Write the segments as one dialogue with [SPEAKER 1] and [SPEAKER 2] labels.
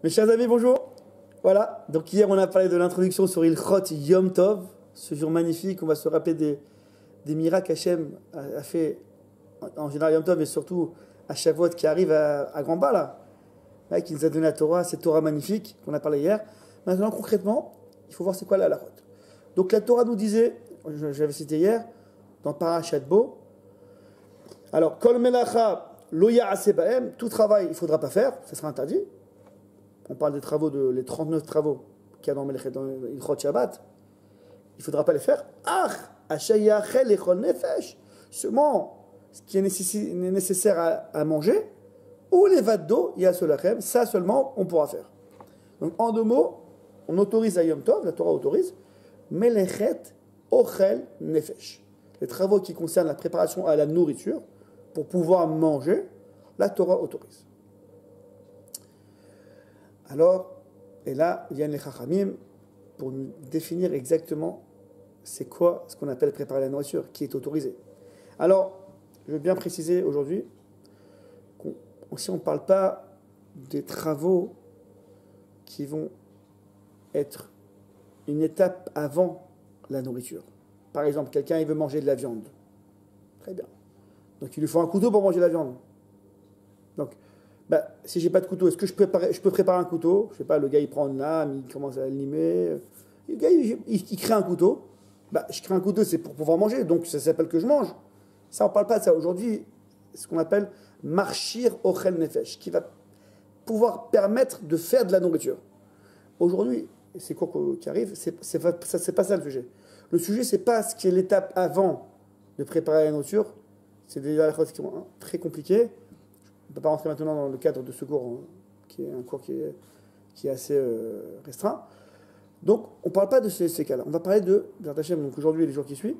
[SPEAKER 1] Mes chers amis, bonjour. Voilà, donc hier on a parlé de l'introduction sur Ilchot Yom Tov, ce jour magnifique. On va se rappeler des miracles qu'Hachem a fait en général Yom Tov, mais surtout à Shavuot qui arrive à Grand-Bas là, ouais, qui nous a donné la Torah, cette Torah magnifique qu'on a parlé hier. Maintenant concrètement, il faut voir c'est quoi la halachot. Donc la Torah nous disait, j'avais cité hier, dans Parashat Bo, alors Kol Melacha Lo Ya'aseh Ba'em, tout travail il ne faudra pas faire, ça sera interdit. On parle des travaux, les 39 travaux qu'il y a dans Ilchot Shabbat. Il ne faudra pas les faire. Seulement, ce qui est nécessaire à manger, ou les vats d'eau, il y a solachem, ça seulement on pourra faire. Donc en deux mots, on autorise à Yom Tov, la Torah autorise, melechet ochel nefesh. Les travaux qui concernent la préparation à la nourriture, pour pouvoir manger, la Torah autorise. Alors, et là, viennent les Chachamim pour nous définir exactement c'est quoi ce qu'on appelle préparer la nourriture, qui est autorisé. Alors, je veux bien préciser aujourd'hui si on ne parle pas des travaux qui vont être une étape avant la nourriture. Par exemple, quelqu'un il veut manger de la viande. Très bien. Donc il lui faut un couteau pour manger de la viande. Donc, si j'ai pas de couteau, est-ce que je peux préparer un couteau? Je sais pas, le gars il prend une lame, il commence à limer. Le gars il crée un couteau. Je crée un couteau, c'est pour pouvoir manger, donc ça s'appelle que je mange. Ça, on parle pas de ça. Aujourd'hui, ce qu'on appelle marchir ochel nefesh, qui va pouvoir permettre de faire de la nourriture. Aujourd'hui, c'est quoi qui arrive? C'est pas ça le sujet. Le sujet, c'est pas ce qui est l'étape avant de préparer la nourriture. C'est déjà des choses qui sont très compliquées. On ne peut pas rentrer maintenant dans le cadre de ce cours, qui est un cours qui est assez restreint. Donc, on ne parle pas de ces cas-là. On va parler de Hashem, donc aujourd'hui et les jours qui suivent,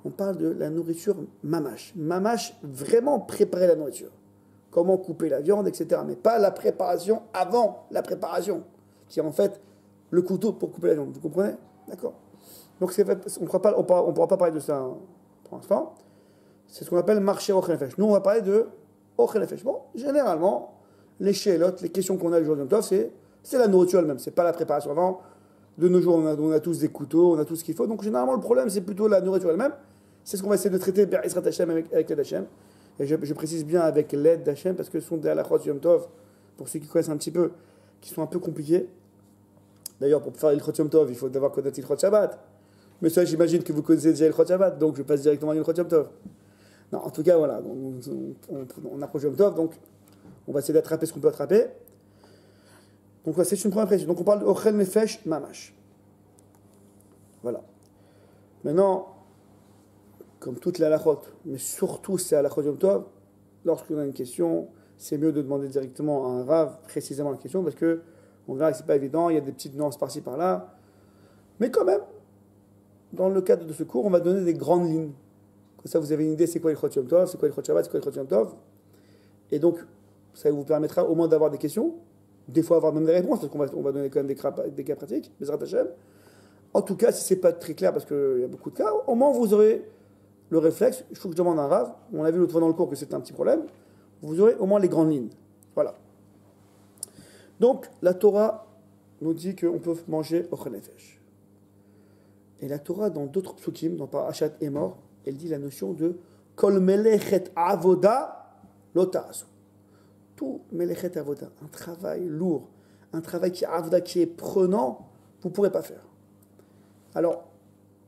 [SPEAKER 1] on parle de la nourriture mamash. Mamash, vraiment préparer la nourriture. Comment couper la viande, etc. Mais pas la préparation avant la préparation, qui est en fait le couteau pour couper la viande. Vous comprenez? D'accord. Donc, on ne pourra pas parler de ça pour l'instant. C'est ce qu'on appelle marcher au nefesh. Nous, on va parler de ochel nefesh. Bon, généralement, les shélotes, les questions qu'on a le jour de Yom Tov, c'est la nourriture elle-même, c'est pas la préparation avant. De nos jours, on a tous des couteaux, on a tout ce qu'il faut. Donc, généralement, le problème, c'est plutôt la nourriture elle-même. C'est ce qu'on va essayer de traiter Be'ezrat Hashem avec l'aide d'Hachem. Et je précise bien avec l'aide d'Hachem, parce que ce sont des halachot Yom Tov, pour ceux qui connaissent un petit peu, qui sont un peu compliqués. D'ailleurs, pour faire Ilchot Yom Tov, il faut d'abord connaître Ilchot Shabbat. Mais ça, j'imagine que vous connaissez déjà Ilchot Shabbat, donc je passe directement à Ilchot Yom Tov. Non, en tout cas, voilà, on approche Yom Tov, donc on va essayer d'attraper ce qu'on peut attraper. Donc, c'est une première précision. Donc, on parle de Ochel Nefesh Mamash. Voilà. Maintenant, comme toutes les halachot, mais surtout ces halachot Yom Tov, lorsqu'on a une question, c'est mieux de demander directement à un rav précisément la question, parce que on verra que c'est pas évident, il y a des petites nuances par-ci par-là. Mais quand même, dans le cadre de ce cours, on va donner des grandes lignes. Comme ça, vous avez une idée, c'est quoi Ilchot Yom Tov, c'est quoi Ilchot Shabbat, c'est quoi Ilchot Yom Tov. Et donc, ça vous permettra au moins d'avoir des questions, des fois avoir même des réponses, parce qu'on va donner quand même des cas pratiques, Be'ezrat Hashem. En tout cas, si c'est pas très clair, parce qu'il y a beaucoup de cas, au moins vous aurez le réflexe, il faut que je demande à un rav, on a vu l'autre fois dans le cours que c'était un petit problème, vous aurez au moins les grandes lignes. Voilà. Donc, la Torah nous dit qu'on peut manger ochel nefesh. Et la Torah, dans d'autres psukim, dans Parashat Emor, elle dit la notion de kol melechet avoda lo ta'asu. Tout melechet avoda, un travail lourd, un travail qui est prenant, vous ne pourrez pas faire. Alors,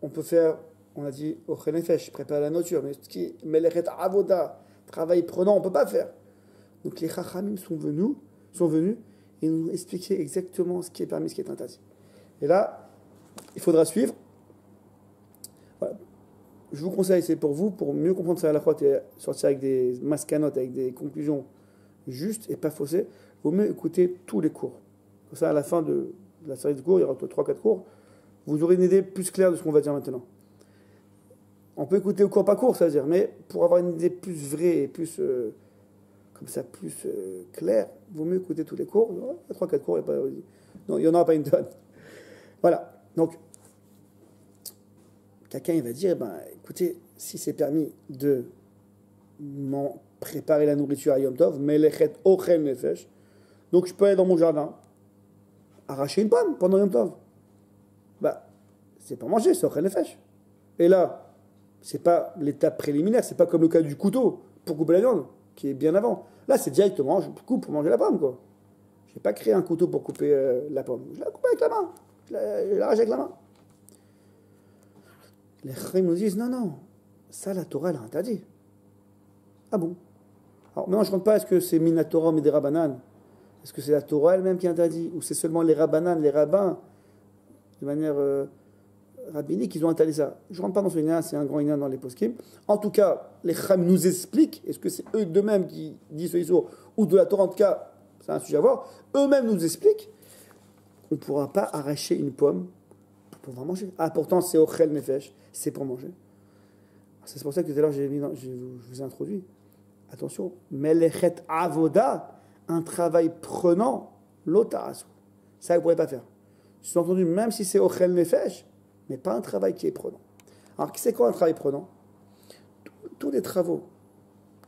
[SPEAKER 1] on peut faire, on a dit ochel nefesh, préparer la nourriture, mais ce qui est melechet avoda, travail prenant, on ne peut pas faire. Donc les chachamim sont venus et nous expliquer exactement ce qui est permis, ce qui est interdit. Et là, il faudra suivre. Voilà. Je vous conseille, c'est pour vous, pour mieux comprendre ça à la fois et sortir avec des maskanotes, avec des conclusions justes et pas faussées, il vaut mieux écouter tous les cours. Comme ça, à la fin de la série de cours, il y aura 3-4 cours, vous aurez une idée plus claire de ce qu'on va dire maintenant. On peut écouter au cours par cours, ça veut dire, mais pour avoir une idée plus vraie et plus, comme ça, plus claire, il vaut mieux écouter tous les cours. Il y a 3-4 cours, il n'y en aura pas une tonne. Voilà, donc, quelqu'un il va dire, écoutez, si c'est permis de préparer la nourriture à Yom Tov, melechet ochel nefesh, donc je peux aller dans mon jardin, arracher une pomme pendant Yom Tov. Bah, c'est pas manger, c'est Ochel Nefesh. Et là, c'est pas l'étape préliminaire, c'est pas comme le cas du couteau pour couper la viande, qui est bien avant. Là, c'est directement, je coupe pour manger la pomme, quoi. Je n'ai pas créé un couteau pour couper la pomme. Je la coupe avec la main. Je l'arrache avec la main. Les Chachamim nous disent, non, non, ça, la Torah, elle a interdit. Ah bon? Alors maintenant, je ne rentre pas, est-ce que c'est Mina Torah ou Midera Banan? Est-ce que c'est la Torah elle-même qui interdit? Ou c'est seulement les Rabbanan, les rabbins, de manière rabbinique, qui ont interdit ça? Je ne rentre pas dans ce lien, c'est un grand lien dans les poskim. En tout cas, les Chachamim nous expliquent, est-ce que c'est eux d'eux-mêmes qui disent ce Issour, ou de la Torah, en tout cas, c'est un sujet à voir, eux-mêmes nous expliquent qu'on ne pourra pas arracher une pomme pour pouvoir manger. Ah, pourtant, c'est Ochel Nefesh, c'est pour manger. C'est pour ça que tout à l'heure, je vous ai introduit. Attention, Melechet Avoda, un travail prenant, l'otarasu. Ça, vous ne pourrez pas faire. Sous-entendu, même si c'est Ochel Nefesh, mais pas un travail qui est prenant. Alors, c'est quoi un travail prenant? Tous les travaux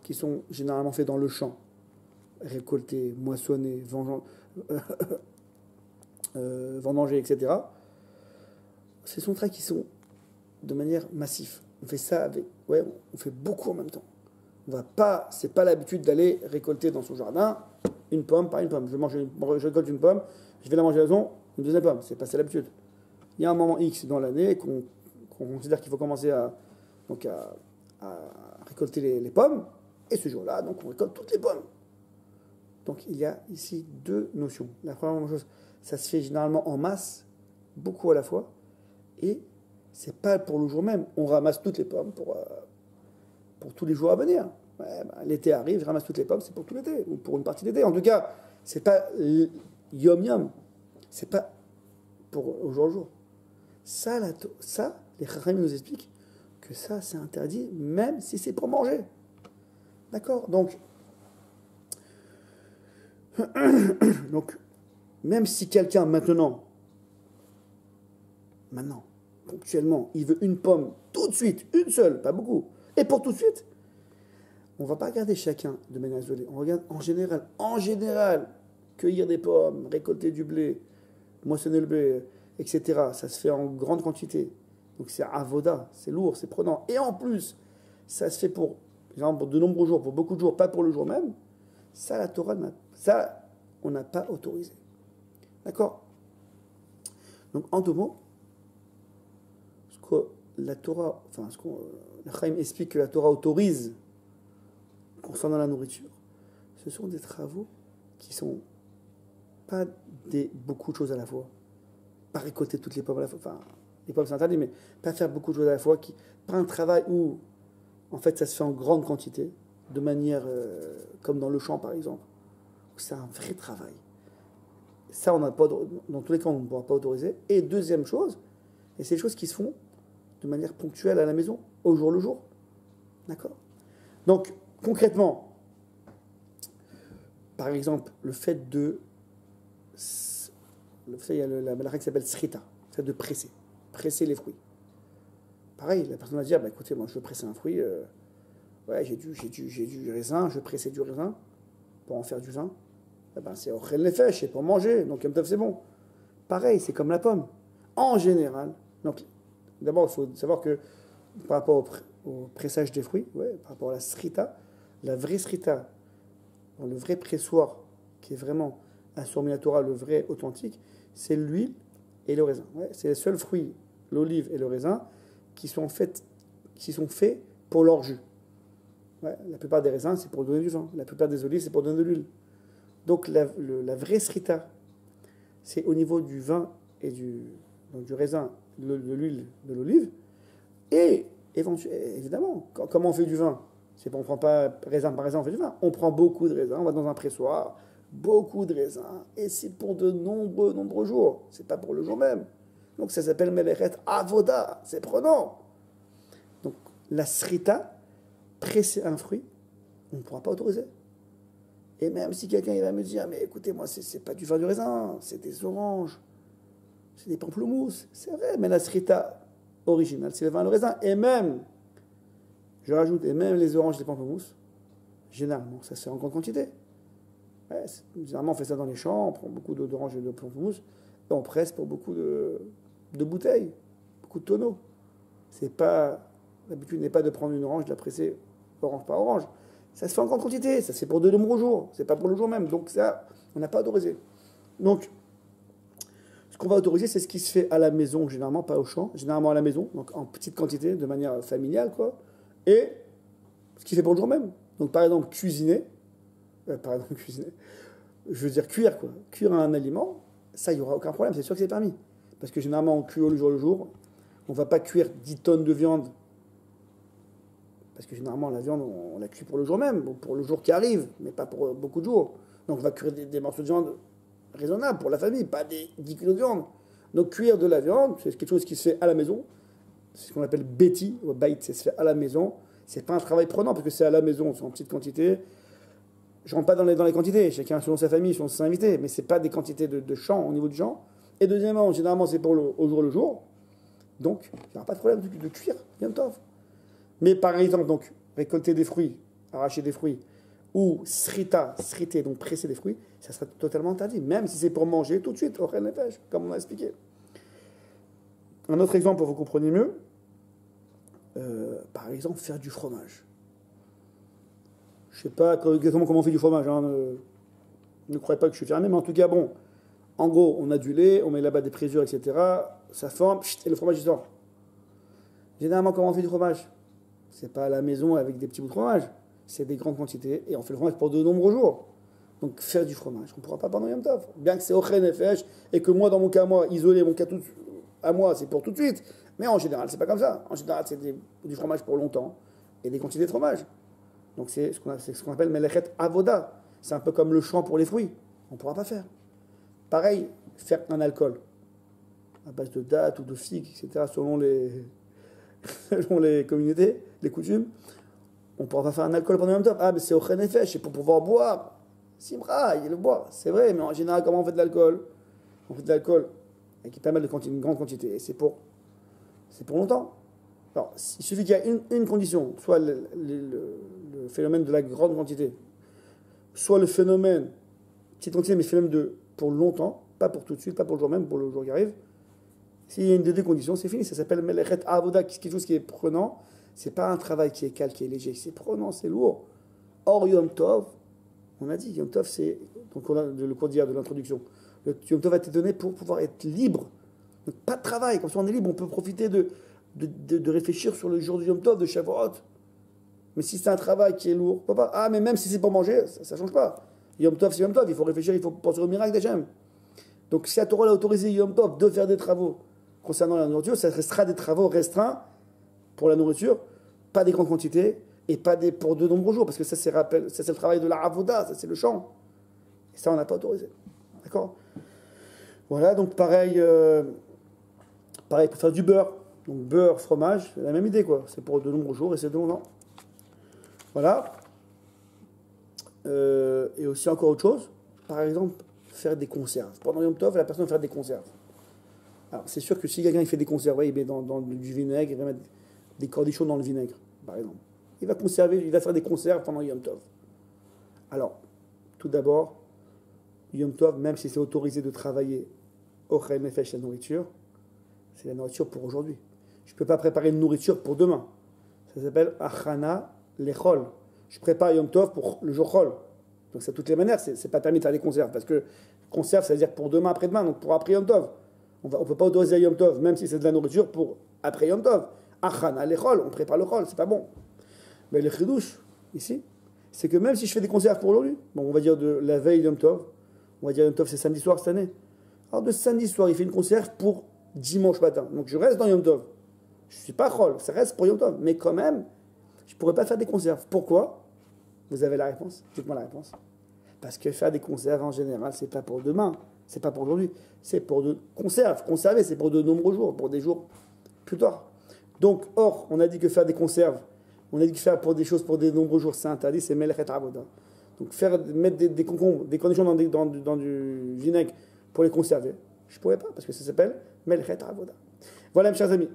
[SPEAKER 1] qui sont généralement faits dans le champ, récolter, moissonner, vendanger, etc., ce sont des travaux qui sont de manière massive. On fait ça avec, on fait beaucoup en même temps. On va pas, c'est pas l'habitude d'aller récolter dans son jardin une pomme par une pomme. Je récolte une pomme, je vais la manger à la maison, une deuxième pomme. C'est pas ça l'habitude. Il y a un moment X dans l'année qu'on considère qu'il faut commencer à récolter les pommes, et ce jour-là, donc on récolte toutes les pommes. Donc il y a ici deux notions. La première chose, ça se fait généralement en masse, beaucoup à la fois, et c'est pas pour le jour même. On ramasse toutes les pommes pour tous les jours à venir. L'été arrive, je ramasse toutes les pommes, c'est pour tout l'été, ou pour une partie de l'été. En tout cas, c'est pas yom-yom, c'est pas pour au jour le jour. Ça, les Chachamim nous expliquent que ça, c'est interdit, même si c'est pour manger. D'accord? Donc, même si quelqu'un maintenant, ponctuellement, il veut une pomme tout de suite, une seule, pas beaucoup, et pour tout de suite, on ne va pas regarder chacun de manière isolée. On regarde en général, cueillir des pommes, récolter du blé, moissonner le blé, etc. Ça se fait en grande quantité. Donc c'est avoda, c'est lourd, c'est prenant. Et en plus, ça se fait pour de nombreux jours, pour beaucoup de jours, pas pour le jour même. Ça, la Torah, on n'a pas autorisé. D'accord? Donc en deux mots, la Torah, la Chaim explique que la Torah autorise concernant la nourriture, ce sont des travaux qui sont pas beaucoup de choses à la fois. Pas récolter toutes les pommes à la fois. Enfin, les pommes c'est interdit, mais pas faire beaucoup de choses à la fois. Pas un travail où, en fait, ça se fait en grande quantité, de manière comme dans le champ, par exemple. C'est un vrai travail. Ça, on n'a pas, dans tous les cas, on ne pourra pas autoriser. Et deuxième chose, et c'est des choses qui se font de manière ponctuelle à la maison, au jour le jour. D'accord? Donc, concrètement, par exemple, le fait il y a la règle qui s'appelle srita, le fait de presser les fruits. Pareil, la personne va dire, écoutez, moi je veux presser un fruit, j'ai du raisin, je veux presser du raisin pour en faire du vin. C'est Ochel Nefesh, c'est pour manger, donc Yom Tov c'est bon. Pareil, c'est comme la pomme. En général, donc d'abord il faut savoir que par rapport au pressage des fruits, par rapport à la srita, la vraie srita, le vrai pressoir qui est vraiment un Torah, le vrai authentique, c'est l'huile et le raisin. C'est les seuls fruits, l'olive et le raisin, qui sont faits pour leur jus. La plupart des raisins, c'est pour donner du vin. La plupart des olives, c'est pour donner de l'huile. Donc la vraie srita, c'est au niveau du vin et du raisin, de l'huile, de l'olive. Et évidemment, comment on fait du vin? On ne prend pas raisin par raisin, on fait du vin. On prend beaucoup de raisins, on va dans un pressoir, beaucoup de raisins, et c'est pour de nombreux jours. C'est pas pour le jour même. Donc ça s'appelle Melechet Avoda, c'est prenant. Donc la srita, presser un fruit, on ne pourra pas autoriser. Et même si quelqu'un il va me dire, mais écoutez, moi c'est pas du vin du raisin, c'est des oranges, c'est des pamplemousses, c'est vrai, mais la srita originale, c'est le vin et le raisin. Et même, je rajoute, et même les oranges et les pamplemousses, généralement, ça se fait en grande quantité. Généralement, on fait ça dans les champs, on prend beaucoup d'oranges et de pamplemousses, et on presse pour beaucoup de bouteilles, beaucoup de tonneaux. C'est pas, l'habitude n'est pas de prendre une orange, de la presser orange par orange. Ça se fait en grande quantité, ça se fait pour de nombreux jours, c'est pas pour le jour même. Donc ça, on n'a pas autorisé. Donc, ce qu'on va autoriser, c'est ce qui se fait à la maison, généralement, pas au champ, généralement à la maison, donc en petite quantité, de manière familiale, quoi. Et ce qui fait pour le jour même. Donc, par exemple, cuisiner, je veux dire cuire, quoi. Cuire un aliment, ça, il n'y aura aucun problème, c'est sûr que c'est permis. Parce que généralement, on cuit le jour. On ne va pas cuire 10 tonnes de viande. Parce que généralement, la viande, on la cuit pour le jour même, pour le jour qui arrive, mais pas pour beaucoup de jours. Donc, on va cuire des morceaux de viande raisonnables pour la famille, pas des 10 kilos de viande. Donc, cuire de la viande, c'est quelque chose qui se fait à la maison. C'est ce qu'on appelle beti, ou bait, c'est se fait à la maison. C'est pas un travail prenant, parce que c'est à la maison, c'est en petite quantité. Je ne rentre pas dans les quantités, chacun selon sa famille, selon ses invités, mais ce n'est pas des quantités de champ, au niveau du champ. Et deuxièmement, généralement, c'est pour au jour le jour. Donc, il n'y aura pas de problème de cuire, bien tov. Mais par exemple, donc, récolter des fruits, arracher des fruits, ou sriter, donc presser des fruits, ça sera totalement interdit, même si c'est pour manger tout de suite, au Ren Nefesh, comme on a expliqué. Un autre exemple pour que vous compreniez mieux, par exemple, faire du fromage. Je ne sais pas exactement comment on fait du fromage, hein, ne croyez pas que je suis fermé, mais en tout cas, bon, en gros, on a du lait, on met là-bas des présures, etc., ça forme, et le fromage il sort. Généralement, comment on fait du fromage? C'est pas à la maison avec des petits bouts de fromage, c'est des grandes quantités, et on fait le fromage pour de nombreux jours. Donc faire du fromage, on ne pourra pas pendant Yom Tov. Bien que c'est Ochel Nefesh, et que moi, dans mon cas, isolé, mon cas à moi, c'est pour tout de suite. Mais en général, c'est pas comme ça. En général, c'est du fromage pour longtemps, et des quantités de fromage. Donc c'est ce qu'on appelle Melechet Avoda. C'est un peu comme le champ pour les fruits. On ne pourra pas faire. Pareil, faire un alcool, à base de dattes ou de figues, etc., selon les communautés, les coutumes, on ne pourra pas faire un alcool pendant le même temps. Ah, mais c'est au Nefesh, c'est pour pouvoir boire. Simra, il le boit. C'est vrai, mais en général, comment on fait de l'alcool? On fait de l'alcool qui permet une grande quantité. Et c'est pour longtemps. Alors, il suffit qu'il y ait une condition, soit le phénomène de la grande quantité, soit le phénomène, petite quantité, mais phénomène pour longtemps, pas pour tout de suite, pas pour le jour même, pour le jour qui arrive. S'il y a une des deux conditions, c'est fini. Ça s'appelle Melechet Avoda, quelque chose qui est prenant. C'est pas un travail qui est calme, qui est léger. C'est prenant, c'est lourd. Or, Yom Tov, on a dit, Yom Tov, c'est, donc on a le cours d'hier de l'introduction. Le Yom Tov a été donné pour pouvoir être libre. Donc, pas de travail. Comme ça, on est libre, on peut profiter de réfléchir sur le jour du Yom Tov, de Shavuot. Mais si c'est un travail qui est lourd, papa, ah, mais même si c'est pour manger, ça ne change pas. Yom Tov, c'est Yom Tov, il faut réfléchir, il faut penser au miracle d'Hachem. Donc si la Torah a autorisé Yom Tov de faire des travaux concernant la nourriture, ça restera des travaux restreints pour la nourriture, pas des grandes quantités, et pas pour de nombreux jours, parce que ça c'est le travail de la Avoda, ça c'est le champ. Et ça, on n'a pas autorisé. D'accord? Voilà, donc pareil pour faire du beurre. Donc beurre, fromage, c'est la même idée, quoi. C'est pour de nombreux jours et c'est de longtemps. Voilà. Et aussi encore autre chose, par exemple, faire des conserves. Pendant Yom Tov, la personne va faire des conserves. Alors c'est sûr que si quelqu'un il fait des conserves, il met dans du vinaigre, il va mettre des cornichons dans le vinaigre, par exemple. Il va faire des conserves pendant Yom Tov. Alors, tout d'abord, Yom Tov, même si c'est autorisé de travailler Ochel Nefesh, la nourriture, c'est la nourriture pour aujourd'hui. Je ne peux pas préparer une nourriture pour demain. Ça s'appelle Achana Lechol. Je prépare Yom Tov pour le jour Chol. Donc, c'est de toutes les manières, c'est pas permis de faire des conserves. Parce que conserve, ça veut dire pour demain, après-demain, donc pour après Yom Tov. On ne peut pas autoriser Yom Tov, même si c'est de la nourriture, pour après Yom Tov. Achana Lechol, on prépare le Chol, c'est pas bon. Mais le chidouche, ici, c'est que même si je fais des conserves pour aujourd'hui, bon, on va dire de la veille Yom Tov, on va dire Yom Tov, c'est samedi soir cette année. Alors, de samedi soir, il fait une conserve pour dimanche matin. Donc, je reste dans Yom Tov. Je ne suis pas Chol, ça reste pour Yom Tov. Mais quand même, je ne pourrais pas faire des conserves. Pourquoi? Vous avez la réponse? Dites-moi la réponse. Parce que faire des conserves, en général, c'est pas pour demain. C'est pas pour aujourd'hui. C'est pour de conserves. Conserver, c'est pour de nombreux jours, pour des jours plus tard. Donc, or, on a dit que faire des conserves, on a dit que faire pour des choses pour des nombreux jours, c'est interdit, c'est Melechet Avoda. Donc, mettre des concombres, des cornichons dans du vinaigre pour les conserver, je ne pourrais pas, parce que ça s'appelle Melechet Avoda. Voilà, mes chers amis.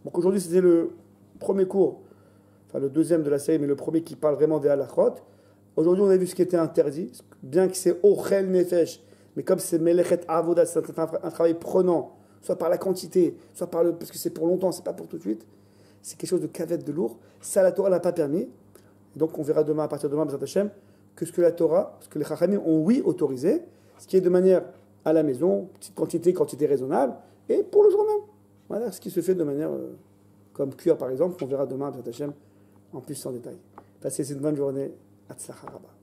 [SPEAKER 1] Donc, aujourd'hui, c'était le premier cours, enfin le deuxième de la série, mais le premier qui parle vraiment des halachot. Aujourd'hui, on a vu ce qui était interdit, bien que c'est Ochel Nefesh, Mais comme c'est melechet avoda, c'est un travail prenant, soit par la quantité, soit par le, parce que c'est pour longtemps, c'est pas pour tout de suite, c'est quelque chose de cavette, de lourd. Ça, la Torah n'a pas permis. Donc on verra demain, à partir de demain, Bezrat Hashem, que ce que la Torah, ce que les Chachamim ont oui autorisé, ce qui est de manière à la maison, petite quantité raisonnable, et pour le jour même. Voilà ce qui se fait de manière comme cuire par exemple, on verra demain, Bezrat Hashem, en plus en détail. Passez une bonne journée. Hatzlacha Rabba.